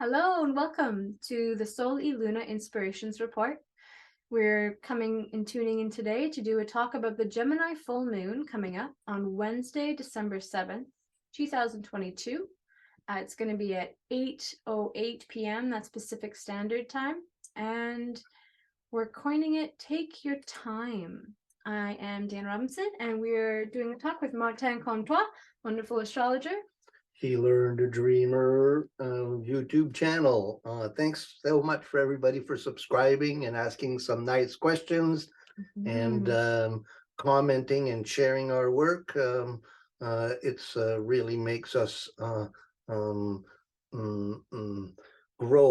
Hello and welcome to the Sol y Luna Inspirations Report. We're coming and tuning in today to do a talk about the Gemini full moon coming up on Wednesday, December 7th, 2022. It's going to be at 8:08 p.m. That's Pacific Standard Time. And we're coining it Take Your Time. I am Dayana Robinson and we're doing a talk with Martin Comtois, wonderful astrologer. He Learned a Dreamer YouTube channel. Thanks so much for everybody for subscribing and asking some nice questions and commenting and sharing our work. It's really makes us grow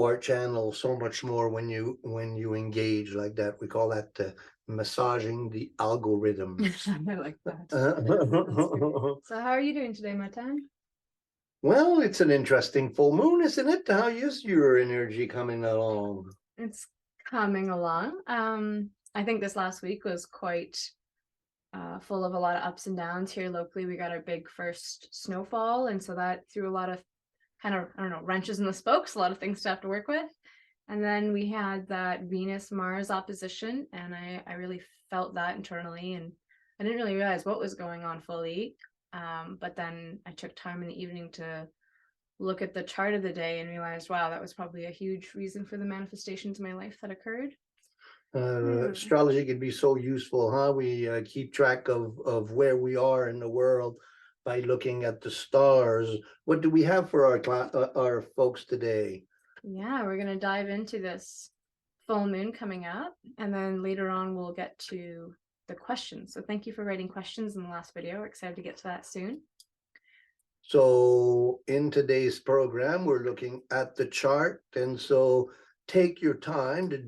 our channel so much more when you engage like that. We call that massaging the algorithm. I like that. So how are you doing today, Martin? Well, it's an interesting full moon, isn't it? How is your energy coming along? It's coming along. I think this last week was quite full of a lot of ups and downs here locally. We got our big first snowfall, and so that threw a lot of kind of, I don't know, wrenches in the spokes, a lot of things to have to work with. And then we had that Venus-Mars opposition, and I really felt that internally, and I didn't really realize what was going on fully. But then I took time in the evening to look at the chart of the day and realized, wow, that was probably a huge reason for the manifestations in my life that occurred. Astrology can be so useful, huh? We keep track of where we are in the world by looking at the stars. What do we have for our folks today? Yeah, we're going to dive into this full moon coming up, and then later on we'll get to the questions. So thank you for writing questions in the last video. We're excited to get to that soon. So in today's program, we're looking at the chart. And so take your time. The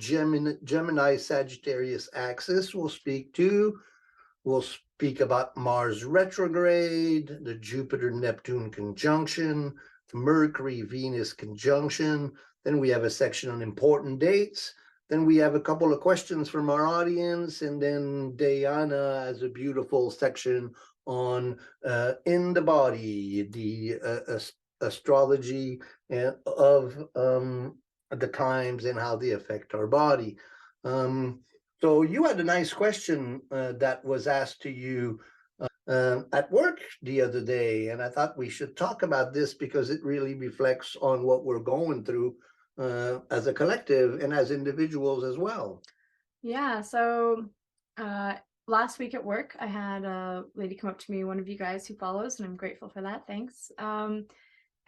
Gemini Sagittarius axis we'll speak to. We'll speak about Mars retrograde, the Jupiter-Neptune conjunction, Mercury Venus conjunction. Then we have a section on important dates. Then we have a couple of questions from our audience, and then Dayana has a beautiful section on in the body, the astrology of the times and how they affect our body. So you had a nice question that was asked to you at work the other day, and I thought we should talk about this because it really reflects on what we're going through as a collective and as individuals as well. Yeah, so last week at work, I had a lady come up to me, one of you guys who follows, and I'm grateful for that. Thanks. And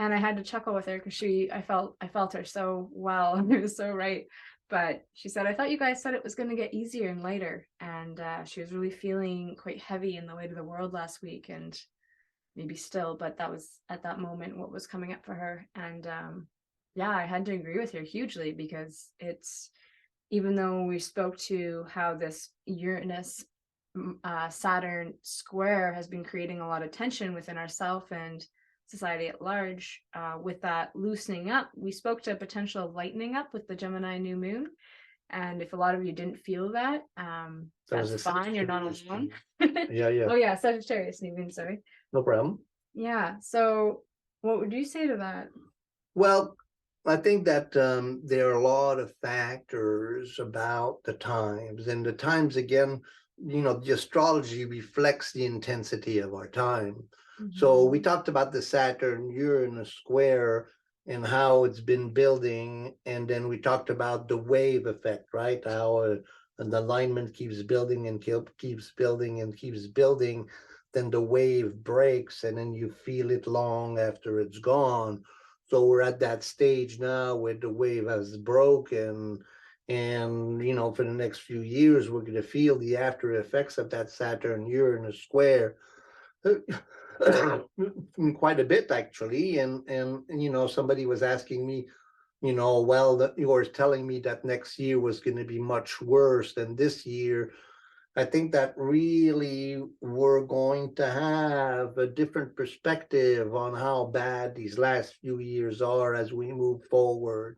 I had to chuckle with her because I felt her so well. It was so right. But she said, I thought you guys said it was going to get easier and lighter. And she was really feeling quite heavy in the weight of the world last week, and maybe still, but that was at that moment what was coming up for her. And yeah, I had to agree with her hugely, because it's, even though we spoke to how this Uranus Saturn square has been creating a lot of tension within ourselves and society at large, with that loosening up, we spoke to a potential lightening up with the Gemini new moon. And if a lot of you didn't feel that, that's fine, you're not alone. Yeah. Oh yeah, Sagittarius new moon, sorry. No problem. Yeah, so what would you say to that? Well, I think that there are a lot of factors about the times, and the times, again, the astrology reflects the intensity of our time. So we talked about the Saturn-Uranus square and how it's been building, and then we talked about the wave effect, right? How the alignment keeps building and keeps building and keeps building, then the wave breaks, and then you feel it long after it's gone. So we're at that stage now where the wave has broken, and for the next few years we're going to feel the after effects of that Saturn-Uranus square quite a bit, actually. And somebody was asking me, well, that you were telling me that next year was going to be much worse than this year. I think that really we're going to have a different perspective on how bad these last few years are as we move forward.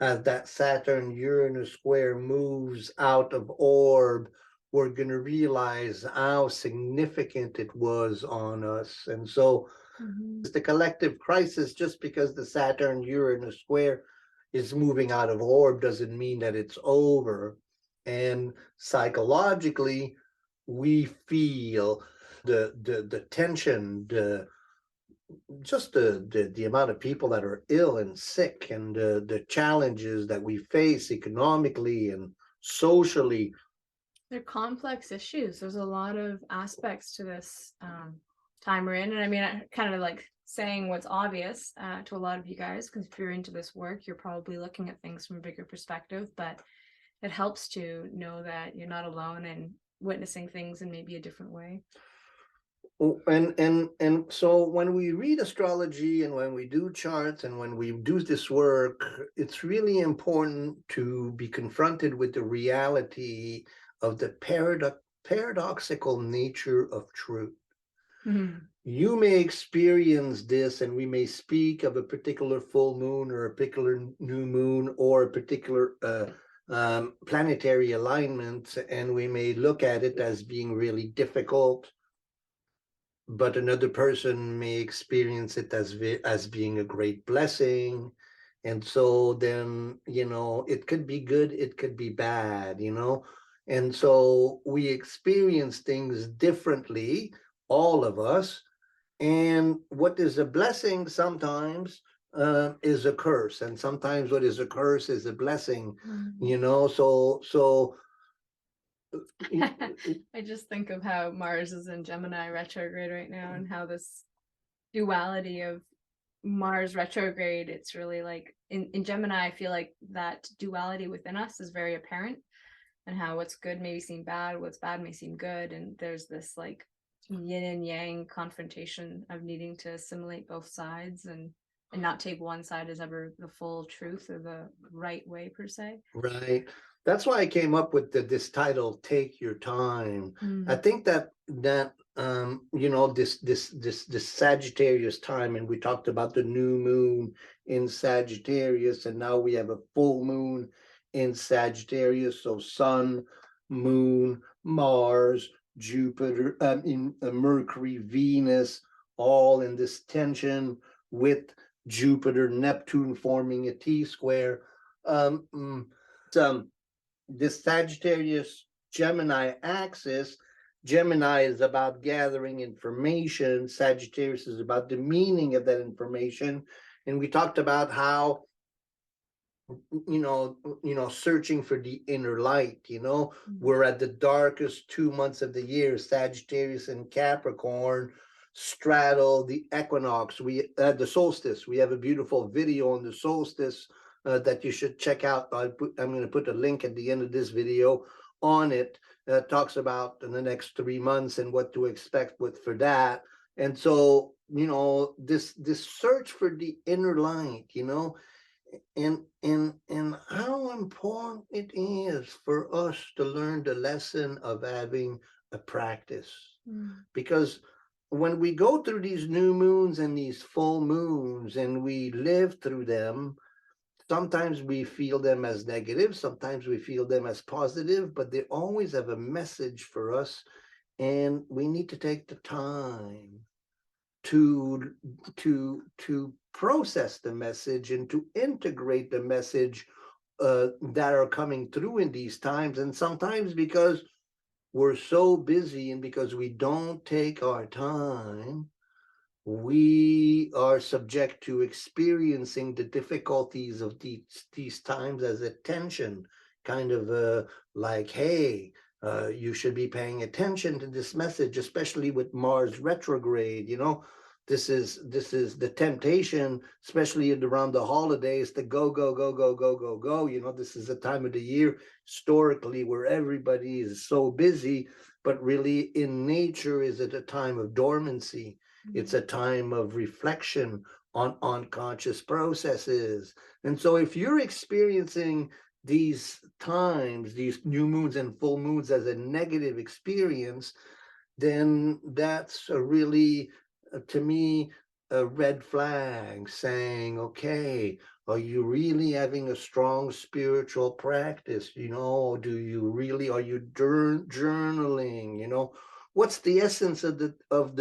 As that Saturn-Uranus square moves out of orb, we're going to realize how significant it was on us. And so Mhm. It's the collective crisis. Just because the Saturn-Uranus square is moving out of orb doesn't mean that it's over. And psychologically, we feel the tension, the amount of people that are ill and sick, and the challenges that we face economically and socially. They're complex issues. There's a lot of aspects to this time we're in. And I mean, I kind of like saying what's obvious to a lot of you guys, because if you're into this work, you're probably looking at things from a bigger perspective, but it helps to know that you're not alone and witnessing things in maybe a different way. And so when we read astrology and when we do charts and when we do this work, it's really important to be confronted with the reality of the paradoxical nature of truth. Mm-hmm. You may experience this, and we may speak of a particular full moon or a particular new moon or a particular planetary alignment, and we may look at it as being really difficult, but another person may experience it as being a great blessing. And so then, it could be good, it could be bad, and so we experience things differently, all of us. And what is a blessing sometimes is a curse, and sometimes what is a curse is a blessing. So I just think of how Mars is in Gemini retrograde right now, and how this duality of Mars retrograde, it's really like in Gemini, I feel like that duality within us is very apparent, and how what's good may seem bad, what's bad may seem good, and there's this like yin and yang confrontation of needing to assimilate both sides and not take one side as ever the full truth or the right way per se. right. That's why I came up with this title, Take Your Time. I think that this Sagittarius time, and we talked about the new moon in Sagittarius, and now we have a full moon in Sagittarius. So Sun, Moon, Mars, Jupiter, in Mercury, Venus, all in this tension with Jupiter, Neptune forming a T square. This Sagittarius Gemini axis, Gemini is about gathering information, Sagittarius is about the meaning of that information. And we talked about how searching for the inner light. We're at the darkest 2 months of the year. Sagittarius and Capricorn straddle the equinox. We had the solstice. We have a beautiful video on the solstice that you should check out. I'm going to put a link at the end of this video on it. Talks about in the next 3 months and what to expect for that. And so, this search for the inner light, and how important it is for us to learn the lesson of having a practice. Because when we go through these new moons and these full moons and we live through them, sometimes we feel them as negative, sometimes we feel them as positive, but they always have a message for us, and we need to take the time to process the message and to integrate the message that are coming through in these times. And sometimes because we're so busy and because we don't take our time, we are subject to experiencing the difficulties of these times as a tension, kind of like, hey, you should be paying attention to this message, especially with Mars retrograde. This is the temptation, especially around the holidays, to go, go, go, go, go, go, go. This is a time of the year historically where everybody is so busy, but really in nature is at a time of dormancy. It's a time of reflection on unconscious processes. And so if you're experiencing these times, these new moons and full moons as a negative experience, then that's a really, to me, a red flag saying, okay, are you really having a strong spiritual practice? Are you journaling? What's the essence of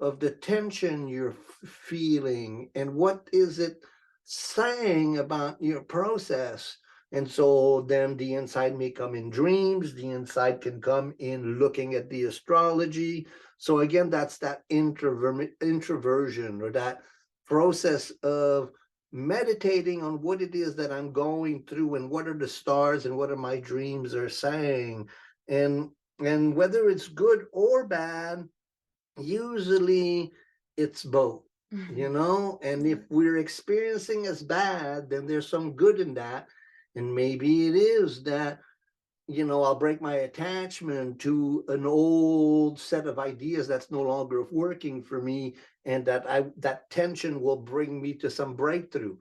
of the tension you're feeling, and what is it saying about your process. And so then the insight may come in dreams, the insight can come in looking at the astrology. So again, that's that introversion, or that process of meditating on what it is that I'm going through, and what are the stars and what are my dreams are saying. And whether it's good or bad, usually it's both, you know. And if we're experiencing as bad, then there's some good in that. And maybe it is that, you know, I'll break my attachment to an old set of ideas that's no longer working for me, and that tension will bring me to some breakthrough.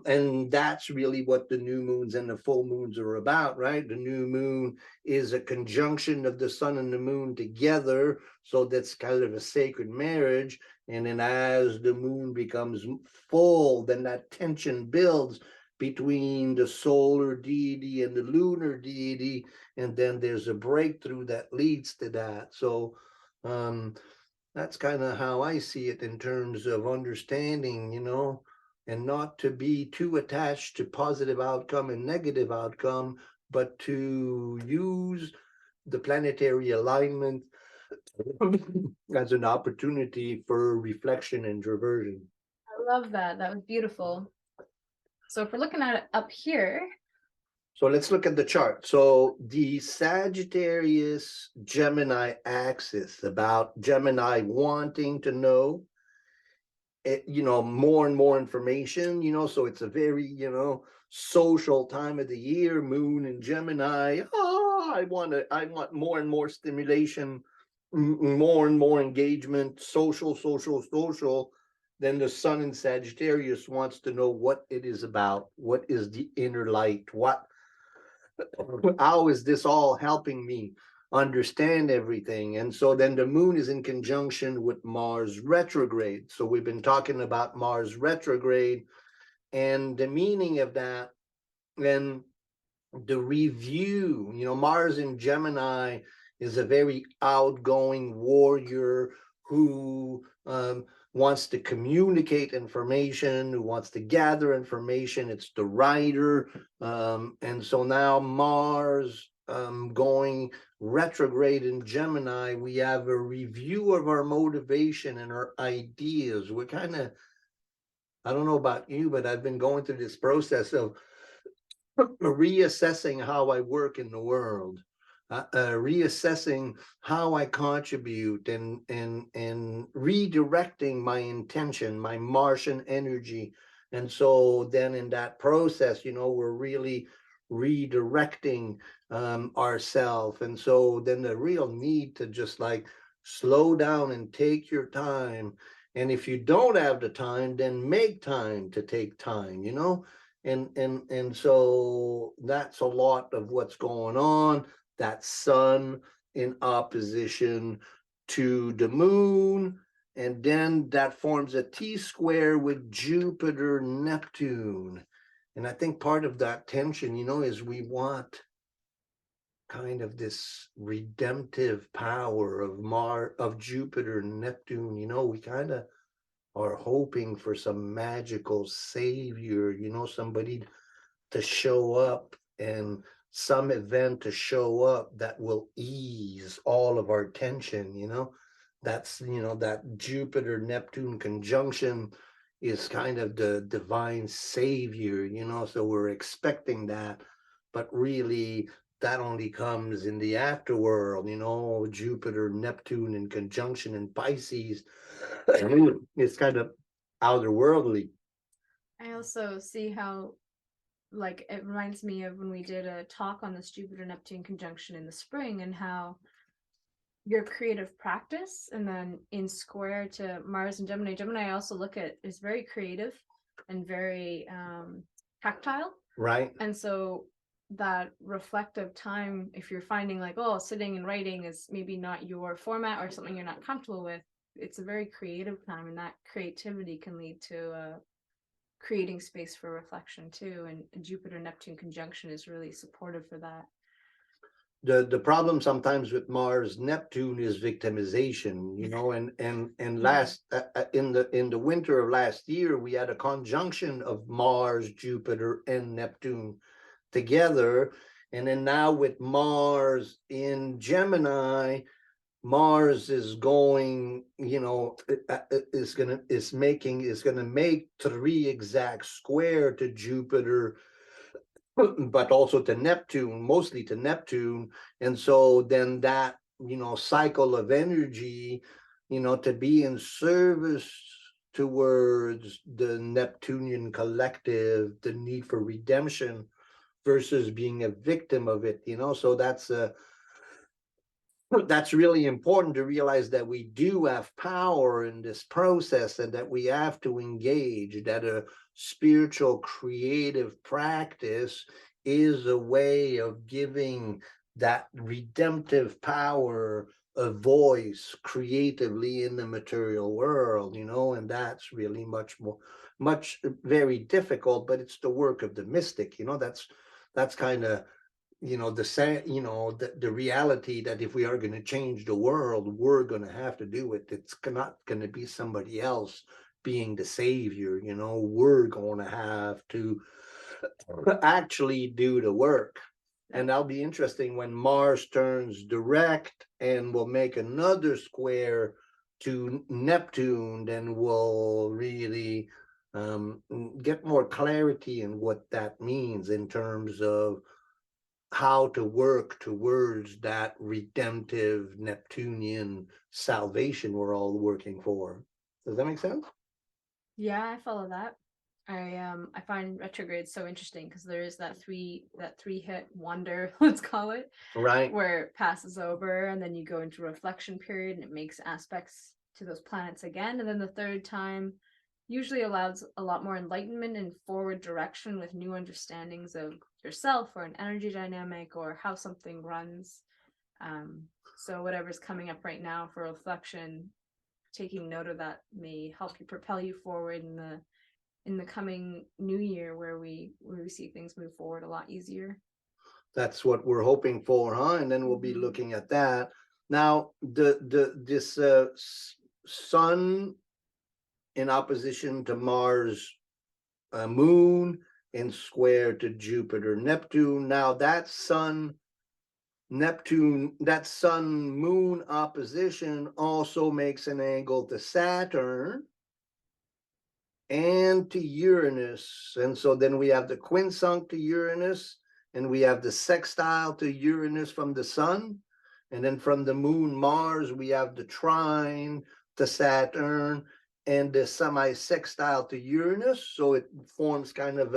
And that's really what the new moons and the full moons are about, right? The new moon is a conjunction of the sun and the moon together, so that's kind of a sacred marriage. And then as the moon becomes full, then that tension builds between the solar deity and the lunar deity, and then there's a breakthrough that leads to that. So that's kind of how I see it in terms of understanding, you know, and not to be too attached to positive outcome and negative outcome, but to use the planetary alignment as an opportunity for reflection and reversion. I love that. That was beautiful. So if we're looking at it up here. So let's look at the chart. So the Sagittarius Gemini axis, about Gemini wanting to know, you know, more and more information, you know, so it's a very, you know, social time of the year, moon in Gemini. I want more and more stimulation, more and more engagement, social. Then the sun in Sagittarius wants to know what it is about, what is the inner light, how is this all helping me understand everything? And so then the moon is in conjunction with Mars retrograde. So we've been talking about Mars retrograde and the meaning of that, and the review. You know, Mars in Gemini is a very outgoing warrior who wants to communicate information, who wants to gather information. It's the writer. And so now Mars going retrograde in Gemini, we have a review of our motivation and our ideas. We're kind of, I don't know about you, but I've been going through this process of reassessing how I work in the world, reassessing how I contribute, and redirecting my intention, my Martian energy. And so then in that process, you know, we're really redirecting ourselves. And so then the real need to just like slow down and take your time. And if you don't have the time, then make time to take time, you know. And so that's a lot of what's going on. That sun in opposition to the moon, and then that forms a T-square with Jupiter, Neptune. And I think part of that tension, you know, is we want kind of this redemptive power of Jupiter and Neptune. You know, we kind of are hoping for some magical savior, you know, somebody to show up, and some event to show up that will ease all of our tension, you know. That's, you know, that Jupiter Neptune conjunction is kind of the divine savior, you know, so we're expecting that, but really that only comes in the afterworld, you know. Jupiter Neptune in conjunction in Pisces, it's kind of outerworldly. I also see how, like, it reminds me of when we did a talk on this Jupiter Neptune conjunction in the spring, and how your creative practice, and then in square to Mars and Gemini, I also look at is very creative and very tactile, right? And so that reflective time, if you're finding like, oh, sitting and writing is maybe not your format or something you're not comfortable with, it's a very creative time, and that creativity can lead to creating space for reflection too. And Jupiter Neptune conjunction is really supportive for that. the problem sometimes with Mars Neptune is victimization, you know, and last in the winter of last year we had a conjunction of Mars, Jupiter, and Neptune together, and then now with Mars in Gemini, Mars is going, you know, is gonna make 3 exact square to Jupiter, but also to Neptune, mostly to Neptune. And so then that, you know, cycle of energy, you know, to be in service towards the Neptunian collective, the need for redemption versus being a victim of it, you know. So that's really important to realize that we do have power in this process and that we have to engage, that a spiritual creative practice is a way of giving that redemptive power a voice creatively in the material world, you know, and that's really much very difficult, but it's the work of the mystic, you know. That's kind of, you know, the reality that if we are going to change the world, we're going to have to do it. It's not going to be somebody else being the savior, you know. We're going to have to actually do the work. And that'll be interesting when Mars turns direct and will make another square to Neptune, then we'll really get more clarity in what that means in terms of how to work towards that redemptive Neptunian salvation we're all working for. Does that make sense? Yeah, I follow that. I find retrograde so interesting because there is that three hit wonder, let's call it, Right. where it passes over and then you go into reflection period and it makes aspects to those planets again, and then the third time usually allows a lot more enlightenment and forward direction with new understandings of yourself or an energy dynamic or how something runs. So whatever's coming up right now for reflection, taking note of that may help you propel you forward in the coming new year where we see things move forward a lot easier. That's what we're hoping for, huh? And then we'll be looking at that. Now, this sun in opposition to Mars, moon in square to Jupiter, Neptune. Now that sun moon opposition also makes an angle to Saturn and to Uranus. And so then we have the quinsunk to Uranus, and we have the sextile to Uranus from the sun. And then from the moon, Mars, we have the trine to Saturn and the semi-sextile to Uranus. So it forms kind of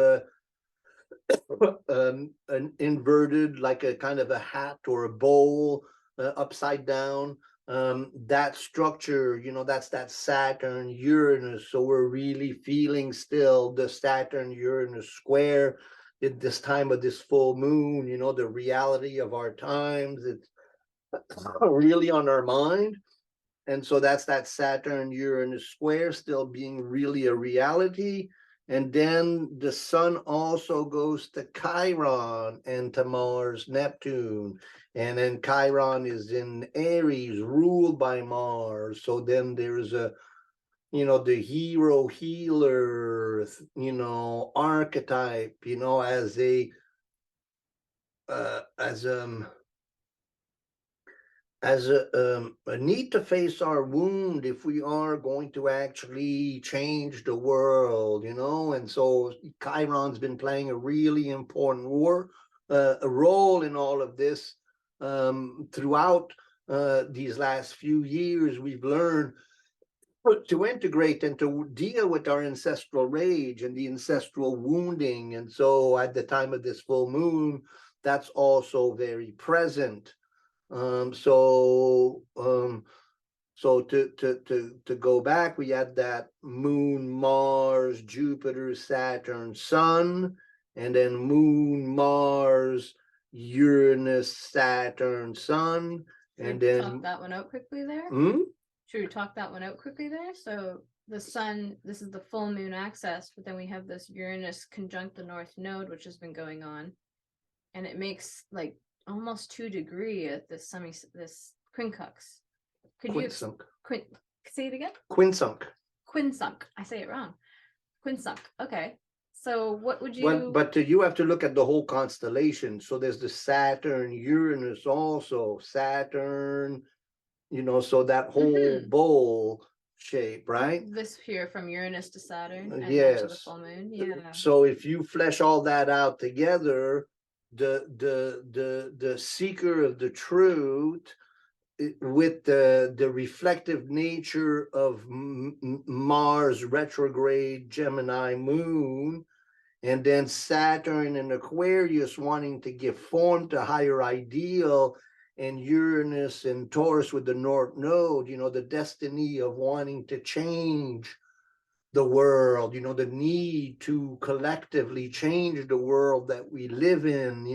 an inverted, like a kind of a hat or a bowl, upside down. That structure, you know, that's that Saturn Uranus. So we're really feeling still the Saturn Uranus square at this time of this full moon, you know, the reality of our times. It's really on our mind. And so that's that Saturn Uranus square still being really a reality. And then the sun also goes to Chiron and to Mars, Neptune. And then Chiron is in Aries, ruled by Mars. So then there's a, you know, the hero healer, you know, archetype, you know, as a need to face our wound if we are going to actually change the world, you know. And so Chiron's been playing a really important a role in all of this. Throughout these last few years, we've learned to integrate and to deal with our ancestral rage and the ancestral wounding. And so at the time of this full moon, that's also very present. So to go back, we had that moon, Mars, Jupiter, Saturn, Sun, and then moon, Mars, Uranus, Saturn, Sun, and then talk that one out quickly there. Should we talk that one out quickly there? So the sun, this is the full moon axis, but then we have this Uranus conjunct the North Node, which has been going on, and it makes like almost 2-degree at this this quincunx. Could you Quinsunk. say it again? Quinsunk. Quinsunk. I say it wrong. Quinsunk. Okay. So what would Well, you? but you have to look at the whole constellation. So there's the Saturn, Uranus also. Saturn, so that whole Mhm. bowl shape, right? This here from Uranus to Saturn and then to the Yes. full moon. Yeah. So if you flesh all that out together, the seeker of the truth, with the reflective nature of Mars retrograde Gemini moon, and then Saturn and Aquarius wanting to give form to higher ideal, and Uranus and Taurus with the North Node, the destiny of wanting to change the world, the need to collectively change the world that we live in,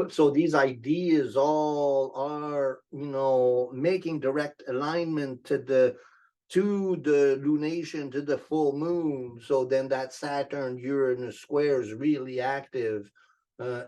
so these ideas all are, making direct alignment to the lunation, to the full moon. So then that Saturn Uranus square is really active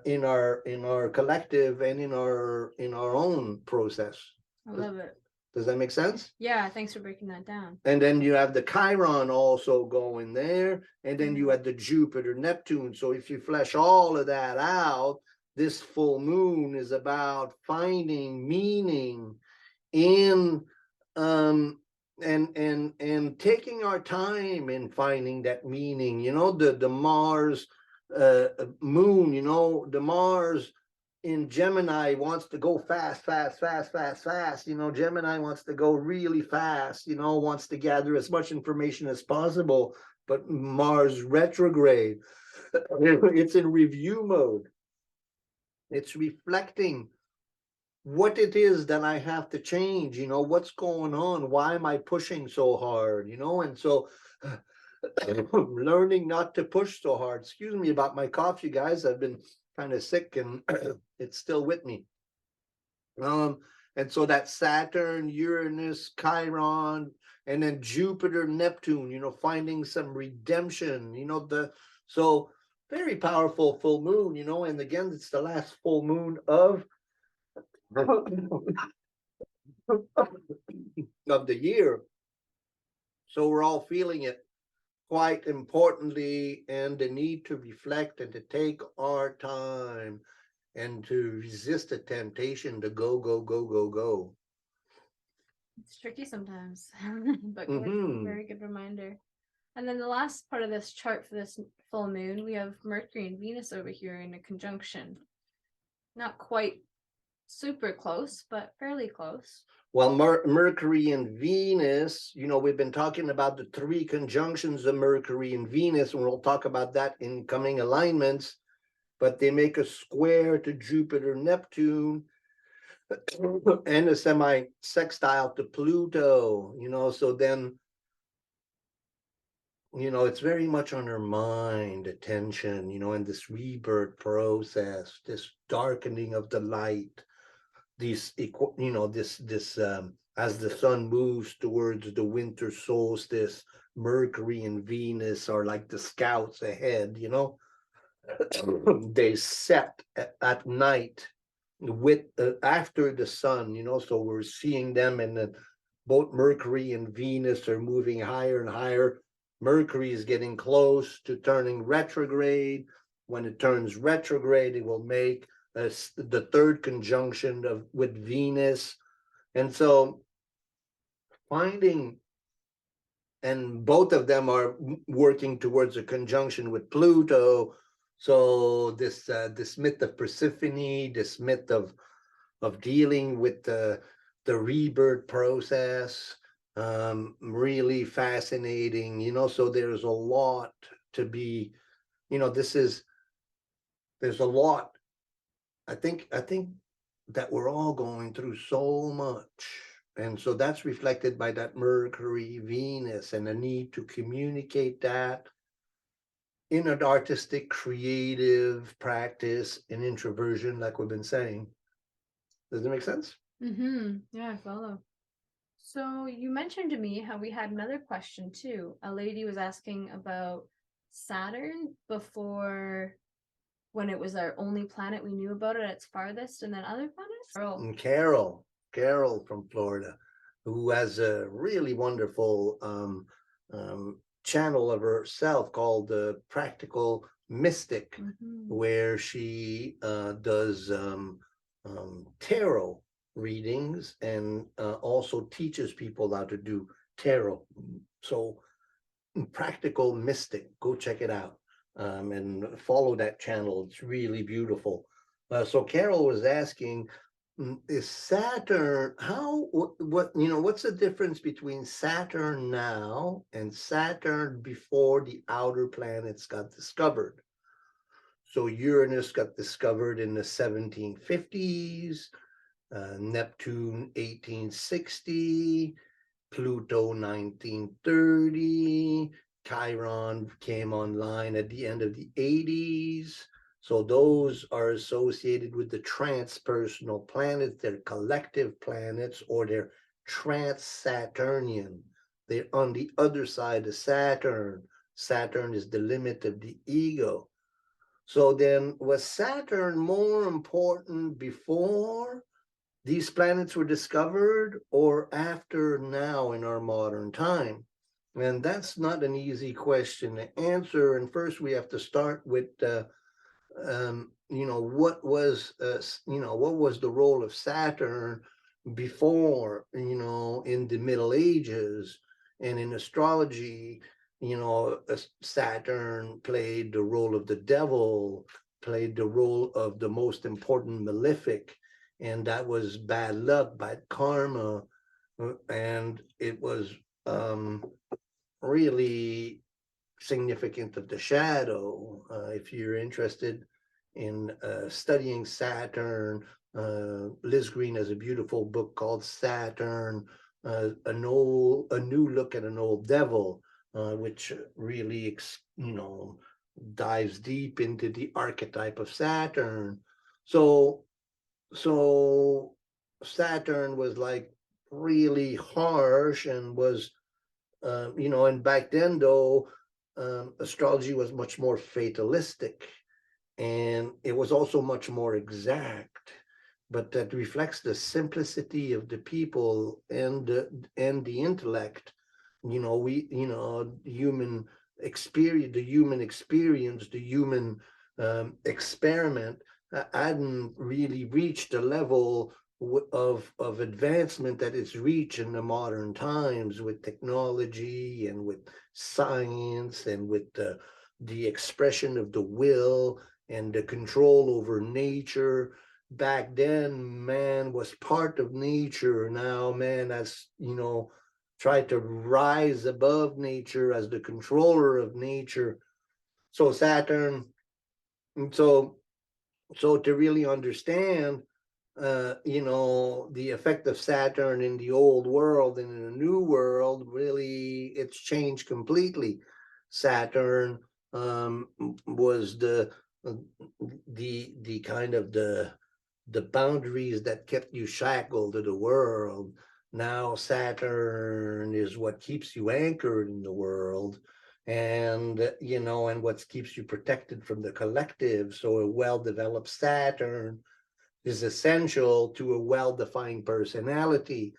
in our collective and in our own process. I love it. Does that make sense? Yeah, thanks for breaking that down. And then you have the Chiron also going there, and then you had the Jupiter, Neptune. So if you flesh all of that out, this full moon is about finding meaning in and taking our time in finding that meaning. The Mars moon, the Mars in Gemini wants to go fast, fast, fast, fast, fast. Gemini wants to go really fast, wants to gather as much information as possible. But Mars retrograde, it's in review mode. It's reflecting what it is that I have to change, what's going on? Why am I pushing so hard? And so learning not to push so hard. Excuse me about my cough, you guys. I've been kind of sick and it's still with me. And so that Saturn, Uranus, Chiron, and then Jupiter, Neptune, finding some redemption, so very powerful full moon, and again, it's the last full moon of the year. So we're all feeling it quite importantly, and the need to reflect and to take our time and to resist the temptation to go, go, go, go, go. It's tricky sometimes, but good, very good reminder. And then the last part of this chart for this full moon, we have Mercury and Venus over here in a conjunction. Not quite super close, but fairly close. Well, Mercury and Venus, we've been talking about the 3 conjunctions of Mercury and Venus, and we'll talk about that in coming alignments, but they make a square to Jupiter, Neptune, and a semi-sextile to Pluto, so then, it's very much on our mind, attention, and this rebirth process, this darkening of the light, this as the sun moves towards the winter solstice, Mercury and Venus are like the scouts ahead, they set at night with after the sun, so we're seeing them, and both Mercury and Venus are moving higher and higher. Mercury is getting close to turning retrograde. When it turns retrograde, it will make the 3rd conjunction with Venus. And so finding, and both of them are working towards a conjunction with Pluto. So this myth of Persephone, this myth of dealing with the rebirth process, really fascinating, so there's a lot to be, there's a lot. I think that we're all going through so much. And so that's reflected by that Mercury, Venus, and the need to communicate that in an artistic, creative practice, in introversion, like we've been saying. Does that make sense? Yeah, I follow. So you mentioned to me how we had another question too. A lady was asking about Saturn before when it was our only planet we knew about it at its farthest, and then other planets? And Carol from Florida, who has a really wonderful channel of herself called the Practical Mystic, where she does tarot readings and also teaches people how to do tarot. So Practical Mystic, go check it out and follow that channel. It's really beautiful. So Carol was asking, is Saturn, what's the difference between Saturn now and Saturn before the outer planets got discovered? So Uranus got discovered in the 1750s, Neptune 1860, Pluto 1930, Chiron came online at the end of the 80s. So those are associated with the transpersonal planets. They're collective planets, or they're trans-Saturnian. They're on the other side of Saturn. Saturn is the limit of the ego. So then, was Saturn more important before these planets were discovered, or after now in our modern time? And that's not an easy question to answer. And first we have to start with, what was the role of Saturn before, in the Middle Ages and in astrology. Saturn played the role of the devil, played the role of the most important malefic, and that was bad luck, bad karma, and it was really significant of the shadow. If you're interested in studying Saturn, Liz Green has a beautiful book called Saturn, a new look at an old devil, which really dives deep into the archetype of Saturn. So Saturn was like really harsh and was, and back then though, astrology was much more fatalistic, and it was also much more exact, but that reflects the simplicity of the people and the intellect. Human experience, the human experiment hadn't really reached the level of advancement that it's reached in the modern times, with technology and with science and with the expression of the will and the control over nature. Back then, man was part of nature. Now man has, tried to rise above nature as the controller of nature. So Saturn, so to really understand the effect of Saturn in the old world and in the new world, really it's changed completely. Saturn was the kind of the boundaries that kept you shackled to the world. Now Saturn is what keeps you anchored in the world, and and what keeps you protected from the collective. So a well-developed Saturn is essential to a well-defined personality.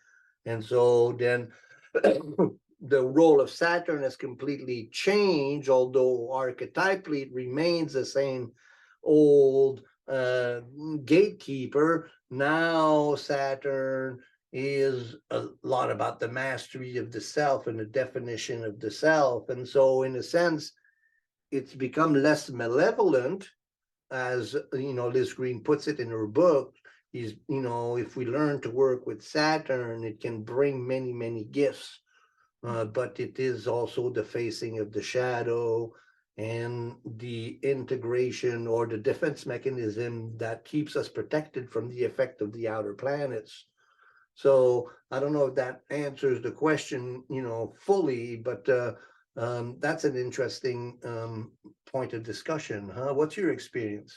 And so then the role of Saturn has completely changed, although archetypally it remains the same old gatekeeper. Now Saturn is a lot about the mastery of the self and the definition of the self. And so in a sense, it's become less malevolent, as Liz Green puts it in her book. If we learn to work with Saturn, it can bring many, many gifts, but it is also the facing of the shadow and the integration or the defense mechanism that keeps us protected from the effect of the outer planets. So I don't know if that answers the question, fully, but that's an interesting point of discussion, huh? What's your experience?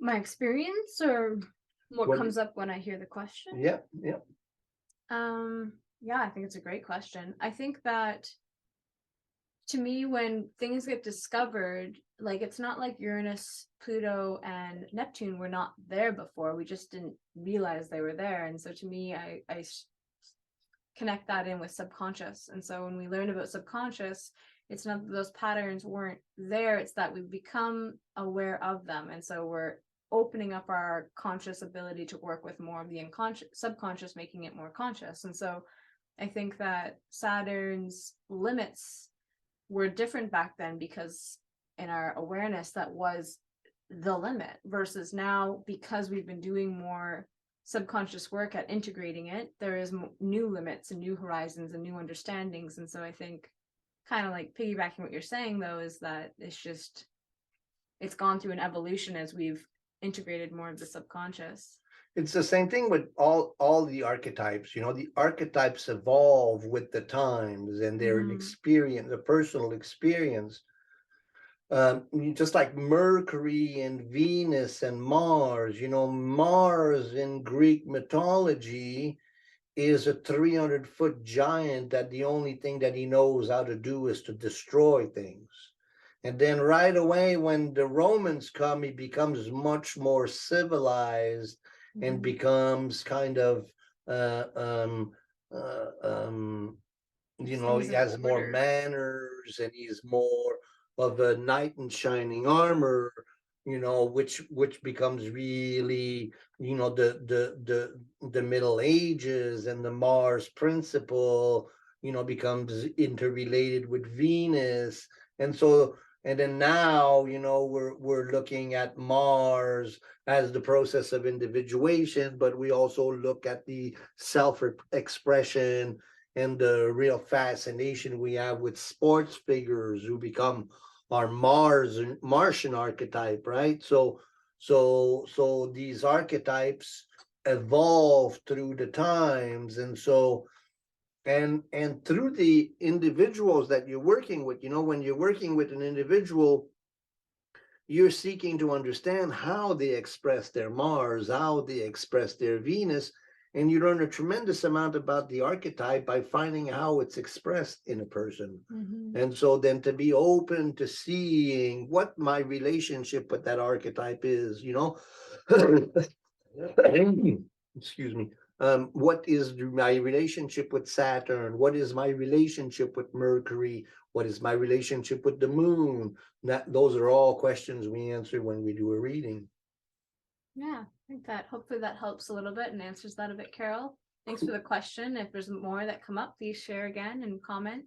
My experience, or what comes up when I hear the question? Yeah. Yeah, I think it's a great question. I think that to me, when things get discovered, like it's not like Uranus, Pluto, and Neptune were not there before. We just didn't realize they were there. And so to me, I connect that in with subconscious. And so when we learn about subconscious, it's not that those patterns weren't there, it's that we've become aware of them. And so we're opening up our conscious ability to work with more of the subconscious, making it more conscious. And so I think that Saturn's limits were different back then, because in our awareness that was the limit, versus now, because we've been doing more subconscious work at integrating it, there is new limits and new horizons and new understandings. And so I think, kind of like piggybacking what you're saying though, is that it's gone through an evolution as we've integrated more of the subconscious. It's the same thing with all the archetypes. You know, the archetypes evolve with the times, and they're an experience, a personal experience. Just like Mercury and Venus and Mars. You know, Mars in Greek mythology is a 300-foot giant that the only thing that he knows how to do is to destroy things. And then right away, when the Romans come, he becomes much more civilized and becomes kind of, you know, he has more manners, and he's more of a knight in shining armor, you know, which becomes really, you know, the Middle Ages, and the Mars principle, you know, becomes interrelated with Venus. And so, and then now, you know, we're looking at Mars as the process of individuation, but we also look at the self-expression and the real fascination we have with sports figures who become our Martian archetype, right? So these archetypes evolve through the times, and so and through the individuals that you're working with. You know, when you're working with an individual, you're seeking to understand how they express their Mars, how they express their Venus, and you learn a tremendous amount about the archetype by finding how it's expressed in a person. And so then to be open to seeing what my relationship with that archetype is, you know, excuse me, what is my relationship with Saturn? What is my relationship with Mercury? What is my relationship with the moon? Those are all questions we answer when we do a reading. Yeah, I think that hopefully that helps a little bit and answers that a bit, Carol. Thanks for the question. If there's more that come up, please share again and comment.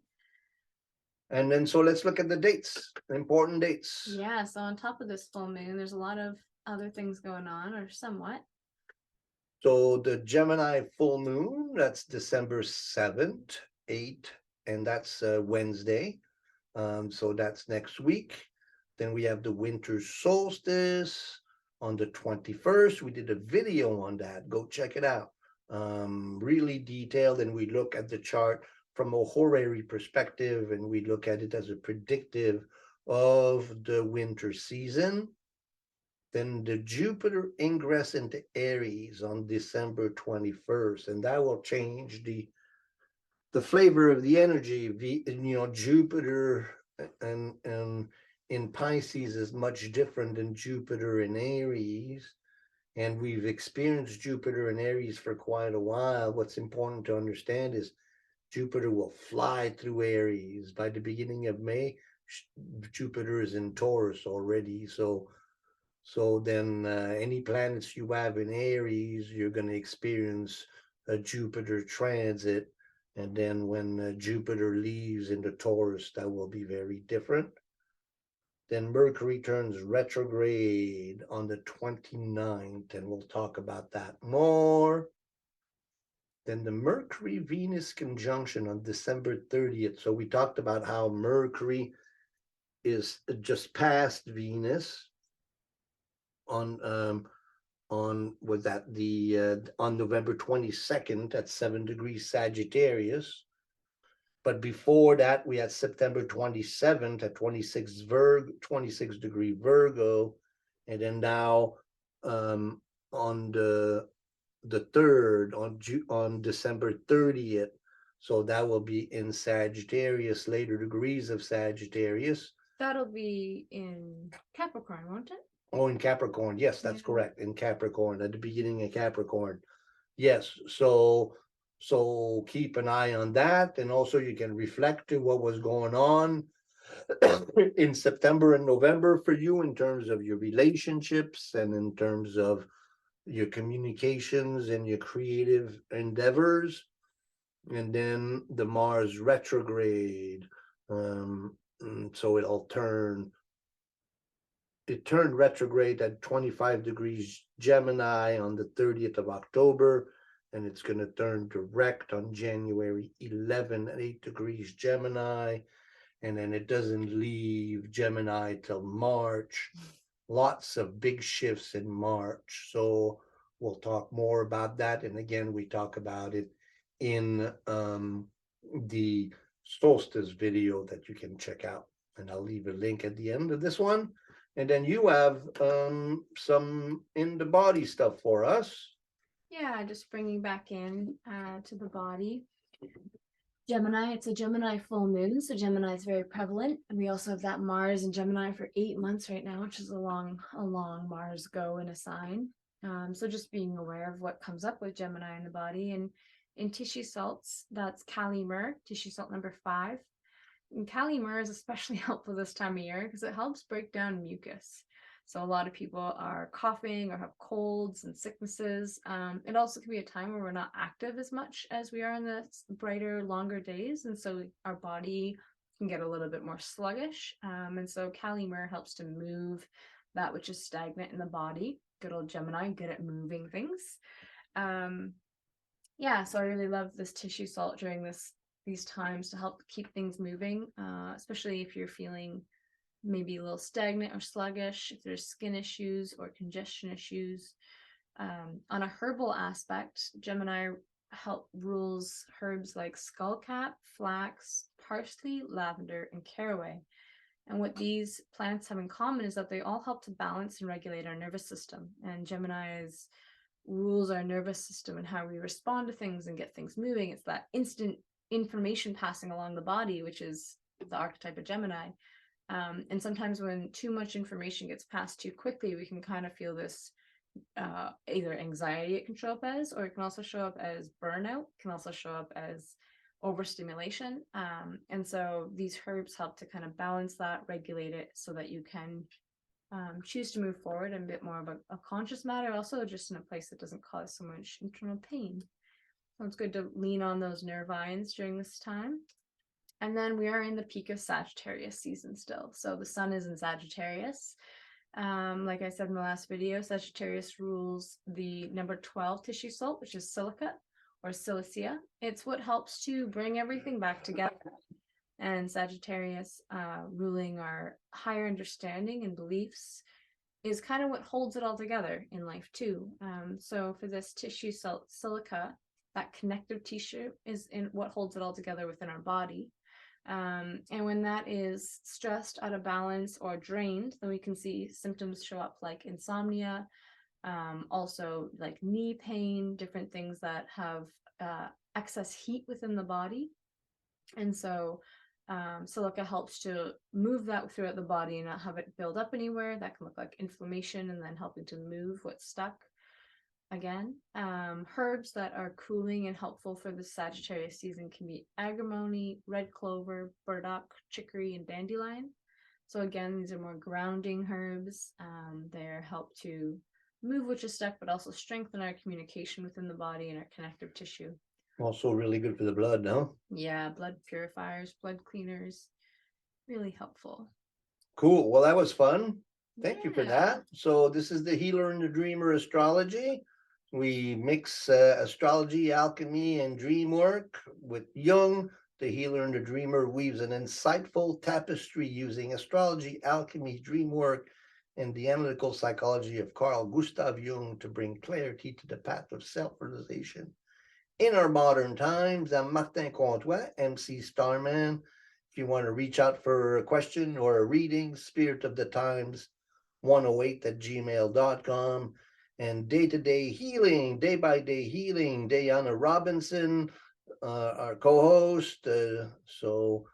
And then so let's look at the dates, important dates. Yeah, so on top of this full moon, there's a lot of other things going on, or somewhat. So the Gemini full moon, that's December 7th, 8th, and that's Wednesday. So that's next week. Then we have the winter solstice on the 21st. We did a video on that. Go check it out. Really detailed, and we look at the chart from a horary perspective, and we look at it as a predictive of the winter season. Then the Jupiter ingress into Aries on December 21st, and that will change the flavor of the energy. You know, Jupiter and in Pisces is much different than Jupiter in Aries, and we've experienced Jupiter in Aries for quite a while. What's important to understand is Jupiter will fly through Aries. By the beginning of May, Jupiter is in Taurus already. So then any planets you have in Aries, you're going to experience a Jupiter transit. And then when Jupiter leaves into Taurus, that will be very different. Then Mercury turns retrograde on the 29th, and we'll talk about that more. Then the Mercury Venus conjunction on December 30th. So we talked about how Mercury is just past Venus on was that the on November 22nd at 7 degrees Sagittarius. But before that, we had September 27th at 26 degree Virgo, and then now on the 3rd on December 30th. So that will be in Sagittarius, later degrees of Sagittarius. That'll be in Capricorn, won't it? Oh, in Capricorn. Yes, that's correct. In Capricorn, at the beginning of Capricorn. Yes. So keep an eye on that. And also you can reflect to what was going on in September and November for you in terms of your relationships and in terms of your communications and your creative endeavors. And then the Mars retrograde. So it turned retrograde at 25 degrees Gemini on the 30th of October, and it's going to turn direct on January 11 at 8 degrees Gemini, and then it doesn't leave Gemini till March. Lots of big shifts in March, so we'll talk more about that. And again, we talk about it in the solstice video that you can check out, and I'll leave a link at the end of this one. And then you have some in the body stuff for us. Yeah, just bringing back in to the body. Gemini, it's a Gemini full moon, so Gemini is very prevalent. And we also have that Mars in Gemini for 8 months right now, which is a long Mars go in a sign. So just being aware of what comes up with Gemini in the body. And in tissue salts, that's Kali Myrrh, tissue salt number 5. And Kali Myrrh is especially helpful this time of year because it helps break down mucus. So a lot of people are coughing or have colds and sicknesses. It also can be a time where we're not active as much as we are in the brighter, longer days. And so our body can get a little bit more sluggish. And so Kali Myrrh helps to move that which is stagnant in the body. Good old Gemini, good at moving things. Yeah, so I really love this tissue salt during these times to help keep things moving, especially if you're feeling maybe a little stagnant or sluggish, if there's skin issues or congestion issues. On a herbal aspect, Gemini rules herbs like skullcap, flax, parsley, lavender, and caraway. And what these plants have in common is that they all help to balance and regulate our nervous system. And Gemini rules our nervous system and how we respond to things and get things moving. It's that instant information passing along the body, which is the archetype of Gemini. And sometimes when too much information gets passed too quickly, we can kind of feel this either anxiety it can show up as, or it can also show up as burnout, can also show up as overstimulation. And so these herbs help to kind of balance that, regulate it so that you can choose to move forward in a bit more of a conscious matter, also just in a place that doesn't cause so much internal pain. So it's good to lean on those nervines during this time. And then we are in the peak of Sagittarius season still. So the sun is in Sagittarius. Like I said in the last video, Sagittarius rules the number 12 tissue salt, which is silica or silicea. It's what helps to bring everything back together. And Sagittarius, ruling our higher understanding and beliefs, is kind of what holds it all together in life too. So for this tissue salt, silica, that connective tissue is in what holds it all together within our body. And when that is stressed, out of balance, or drained, then we can see symptoms show up like insomnia, also like knee pain, different things that have excess heat within the body. And so silica helps to move that throughout the body and not have it build up anywhere. That can look like inflammation, and then helping to move what's stuck. Again, herbs that are cooling and helpful for the Sagittarius season can be agrimony, red clover, burdock, chicory, and dandelion. So again, these are more grounding herbs. They're help to move which is stuck, but also strengthen our communication within the body and our connective tissue. Also really good for the blood, no? Yeah, blood purifiers, blood cleaners, really helpful. Cool. Well, that was fun. Thank you for that. So this is the Healer and the Dreamer astrology. We mix astrology, alchemy, and dream work with Jung. The Healer and the Dreamer weaves an insightful tapestry using astrology, alchemy, dream work, and the analytical psychology of Carl Gustav Jung to bring clarity to the path of self-realization. In our modern times, I'm Martin Comtois, MC Starman. If you want to reach out for a question or a reading, Spirit of the Times 108@gmail.com. And day-to-day healing, day-by-day healing, Dayana Robinson, our co-host. So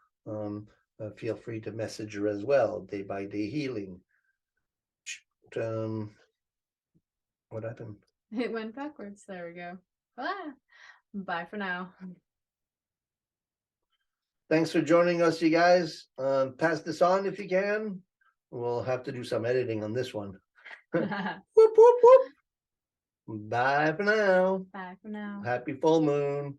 feel free to message her as well. Day by day healing. What happened? It went backwards. There we go. Ah, bye for now. Thanks for joining us, you guys. Pass this on if you can. We'll have to do some editing on this one. Whoop, whoop, whoop. Bye for now. Bye for now. Happy full moon.